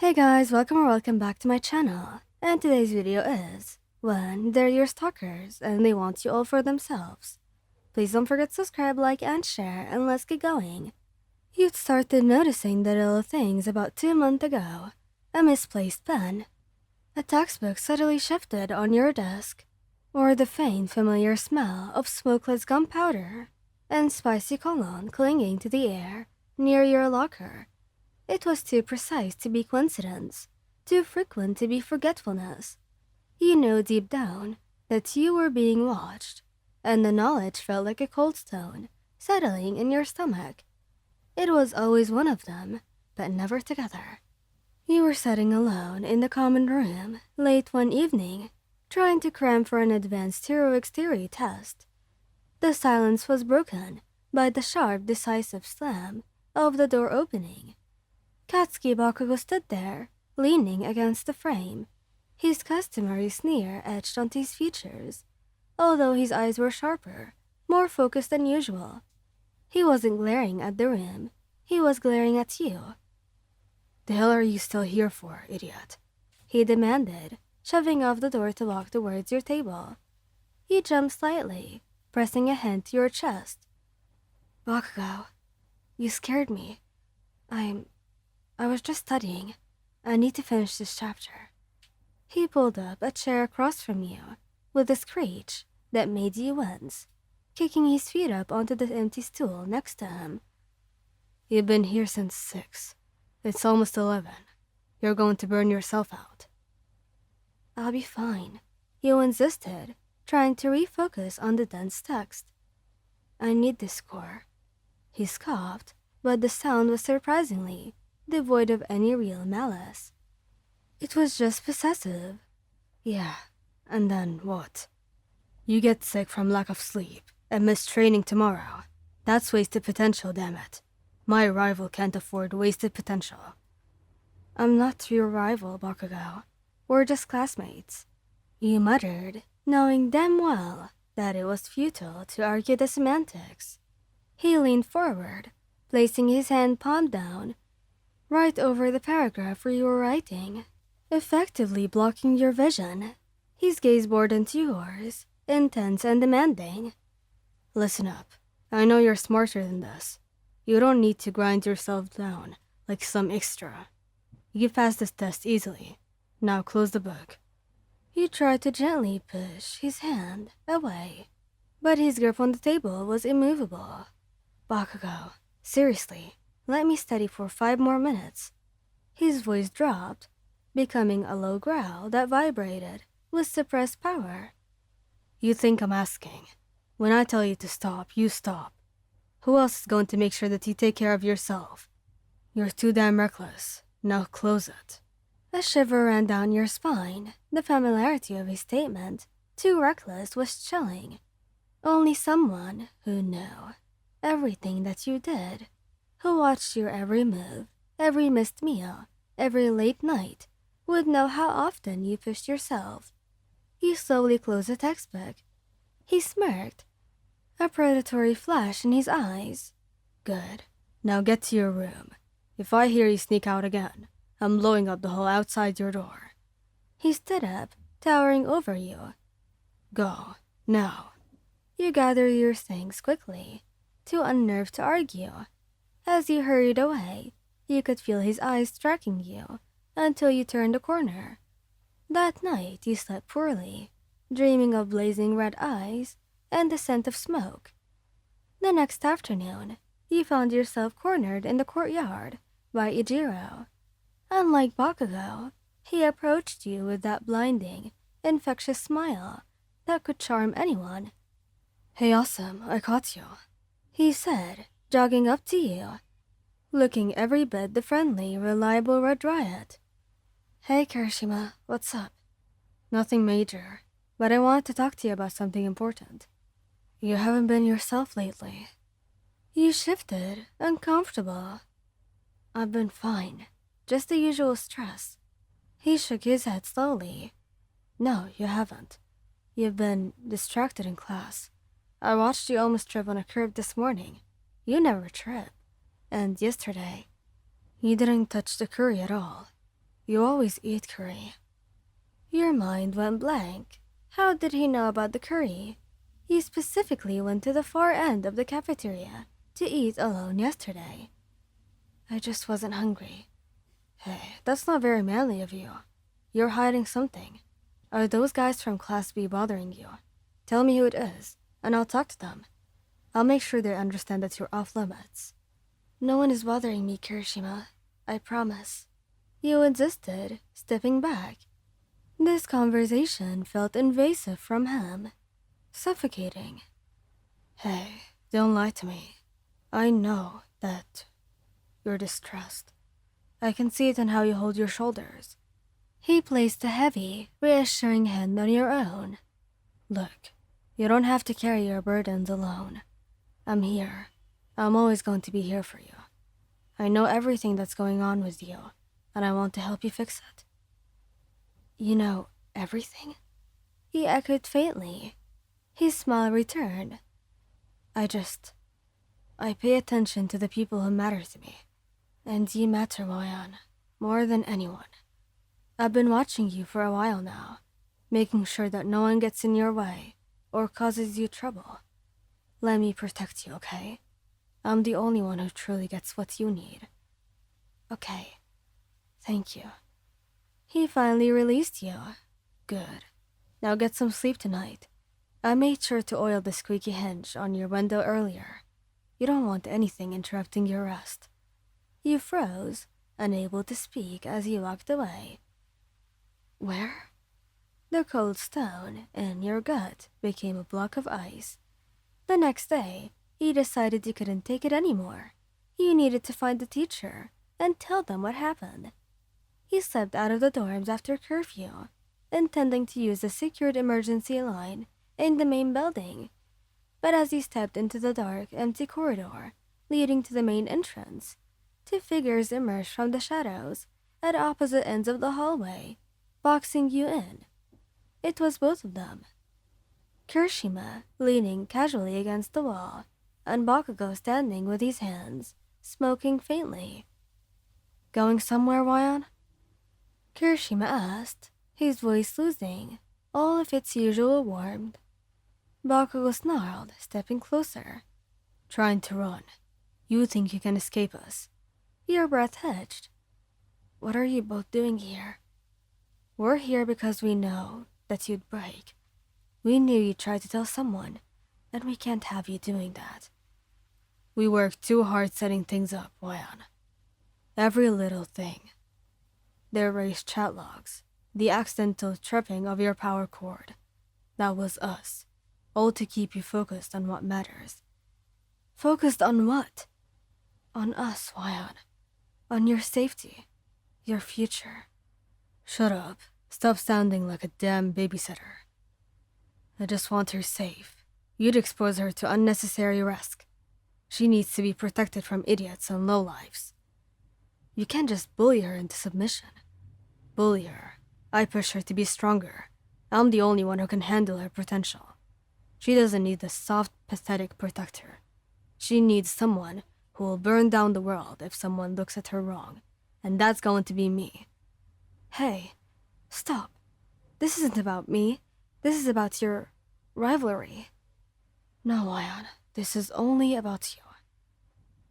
Hey guys, welcome back to my channel. And today's video is when they're your stalkers and they want you all for themselves. Please don't forget to subscribe, like, and share, and let's get going. You'd started noticing the little things about 2 months ago. A misplaced pen, a textbook suddenly shifted on your desk, or the faint familiar smell of smokeless gunpowder and spicy cologne clinging to the air near your locker. It was too precise to be coincidence, too frequent to be forgetfulness. You know deep down that you were being watched, and the knowledge felt like a cold stone settling in your stomach. It was always one of them, but never together. You were sitting alone in the common room late one evening, trying to cram for an advanced heroics theory test. The silence was broken by the sharp, decisive slam of the door opening. Katsuki Bakugo stood there, leaning against the frame, his customary sneer etched onto his features, although his eyes were sharper, more focused than usual. He wasn't glaring at the room, he was glaring at you. "The hell are you still here for, idiot?" he demanded, shoving off the door to walk towards your table. You jumped slightly, pressing a hand to your chest. "Bakugo, you scared me. I was just studying. I need to finish this chapter." He pulled up a chair across from you, with a screech that made you wince, kicking his feet up onto the empty stool next to him. "You've been here since 6. It's almost 11. You're going to burn yourself out." "I'll be fine," you insisted, trying to refocus on the dense text. "I need this score." He scoffed, but the sound was surprisingly devoid of any real malice. It was just possessive. "Yeah, and then what? You get sick from lack of sleep and miss training tomorrow. That's wasted potential, damn it. My rival can't afford wasted potential." "I'm not your rival, Bakugo. We're just classmates," you muttered, knowing damn well that it was futile to argue the semantics. He leaned forward, placing his hand palm down right over the paragraph where you were writing, effectively blocking your vision. His gaze bored into yours, intense and demanding. "Listen up. I know you're smarter than this. You don't need to grind yourself down like some extra. You passed this test easily. Now close the book." He tried to gently push his hand away, but his grip on the table was immovable. "Bakugo, seriously, let me study for 5 more minutes." His voice dropped, becoming a low growl that vibrated with suppressed power. "You think I'm asking. When I tell you to stop, you stop. Who else is going to make sure that you take care of yourself? You're too damn reckless. Now close it." A shiver ran down your spine. The familiarity of his statement, too reckless, was chilling. Only someone who knew everything that you did, who watched your every move, every missed meal, every late night, would know how often you pushed yourself. You slowly closed the textbook. He smirked, a predatory flash in his eyes. "Good. Now get to your room. If I hear you sneak out again, I'm blowing up the hole outside your door." He stood up, towering over you. "Go, now." You gathered your things quickly, too unnerved to argue. As you hurried away, you could feel his eyes tracking you until you turned the corner. That night you slept poorly, dreaming of blazing red eyes and the scent of smoke. The next afternoon, you found yourself cornered in the courtyard by Ijiro. Unlike Bakugo, he approached you with that blinding, infectious smile that could charm anyone. "Hey, awesome, I caught you," he said, jogging up to you, looking every bit the friendly, reliable Red Riot. "Hey, Kirishima, what's up?" "Nothing major, but I wanted to talk to you about something important. You haven't been yourself lately." You shifted, uncomfortable. "I've been fine, just the usual stress." He shook his head slowly. "No, you haven't. You've been distracted in class. I watched you almost trip on a curb this morning. You never trip. And yesterday, you didn't touch the curry at all." You always eat curry. Your mind went blank. How did he know about the curry? He specifically went to the far end of the cafeteria to eat alone yesterday. I just wasn't hungry. Hey, that's not very manly of you. You're hiding something. Are those guys from Class B bothering you? Tell me who it is, and I'll talk to them. I'll make sure they understand that you're off limits. No one is bothering me, Kirishima. I promise. You insisted, stepping back. This conversation felt invasive from him. Suffocating. Hey, don't lie to me. I know that you're distressed. I can see it in how you hold your shoulders. He placed a heavy, reassuring hand on your own. Look, you don't have to carry your burdens alone. I'm here. I'm always going to be here for you. I know everything that's going on with you, and I want to help you fix it. You know everything? He echoed faintly. His smile returned. I pay attention to the people who matter to me. And you matter, Moyan, more than anyone. I've been watching you for a while now, making sure that no one gets in your way or causes you trouble. Let me protect you, okay? I'm the only one who truly gets what you need. Okay. Thank you. He finally released you. Good. Now get some sleep tonight. I made sure to oil the squeaky hinge on your window earlier. You don't want anything interrupting your rest. You froze, unable to speak as he walked away. Where? The cold stone in your gut became a block of ice. The next day, he decided you couldn't take it anymore. You needed to find the teacher and tell them what happened. He stepped out of the dorms after curfew, intending to use the secured emergency line in the main building. But as he stepped into the dark, empty corridor leading to the main entrance, two figures emerged from the shadows at opposite ends of the hallway, boxing you in. It was both of them. Kirishima leaning casually against the wall, and Bakugo standing with his hands, smoking faintly. Going somewhere, Ryan? Kirishima asked, his voice losing all of its usual warmth. Bakugo snarled, stepping closer. Trying to run. You think you can escape us. Your breath hitched. What are you both doing here? We're here because we know that you'd break. We knew you'd try to tell someone, and we can't have you doing that. We worked too hard setting things up, Ryan. Every little thing. The erased chat logs, the accidental tripping of your power cord. That was us. All to keep you focused on what matters. Focused on what? On us, Ryan. On your safety. Your future. Shut up. Stop sounding like a damn babysitter. I just want her safe. You'd expose her to unnecessary risk. She needs to be protected from idiots and lowlifes. You can't just bully her into submission. Bully her. I push her to be stronger. I'm the only one who can handle her potential. She doesn't need the soft, pathetic protector. She needs someone who will burn down the world if someone looks at her wrong. And that's going to be me. Hey, stop. This isn't about me. This is about your rivalry. No, Ryan, this is only about you.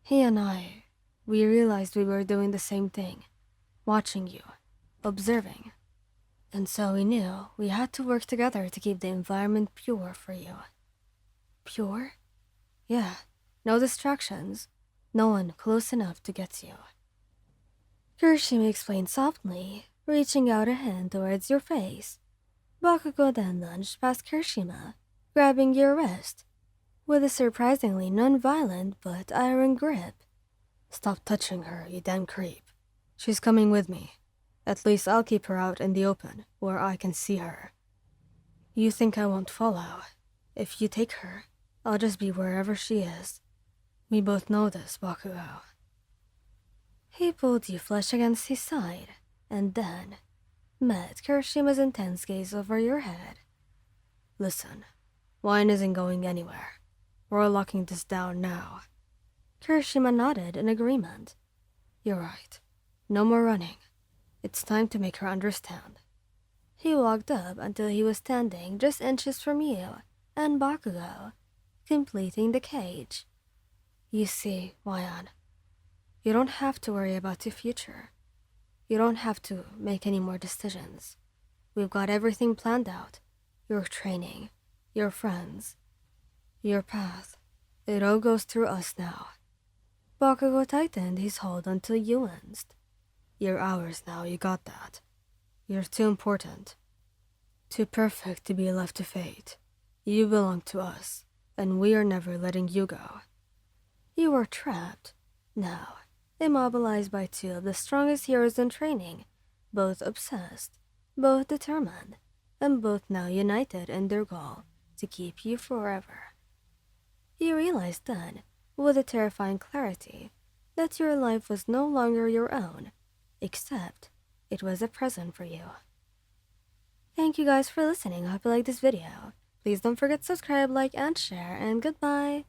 He and I, we realized we were doing the same thing. Watching you. Observing. And so we knew we had to work together to keep the environment pure for you. Pure? Yeah, no distractions. No one close enough to get you. Kirishima explained softly, reaching out a hand towards your face. Bakugo then lunged past Kirishima, grabbing your wrist, with a surprisingly non-violent but iron grip. Stop touching her, you damn creep. She's coming with me. At least I'll keep her out in the open, where I can see her. You think I won't follow? If you take her, I'll just be wherever she is. We both know this, Bakugo. He pulled you flush against his side, and then met Kirishima's intense gaze over your head. Listen, wine isn't going anywhere. We're locking this down now. Kirishima nodded in agreement. You're right. No more running. It's time to make her understand. He walked up until he was standing just inches from you and Bakugo, completing the cage. You see, Wayan, you don't have to worry about the future. You don't have to make any more decisions. We've got everything planned out. Your training, your friends, your path. It all goes through us now. Bakugo tightened his hold until you winced. You're ours now, you got that. You're too important. Too perfect to be left to fate. You belong to us, and we are never letting you go. You were trapped, now, immobilized by two of the strongest heroes in training, both obsessed, both determined, and both now united in their goal to keep you forever. You realized then, with a terrifying clarity, that your life was no longer your own, except it was a present for you. Thank you guys for listening. I hope you liked this video. Please don't forget to subscribe, like, and share, and goodbye!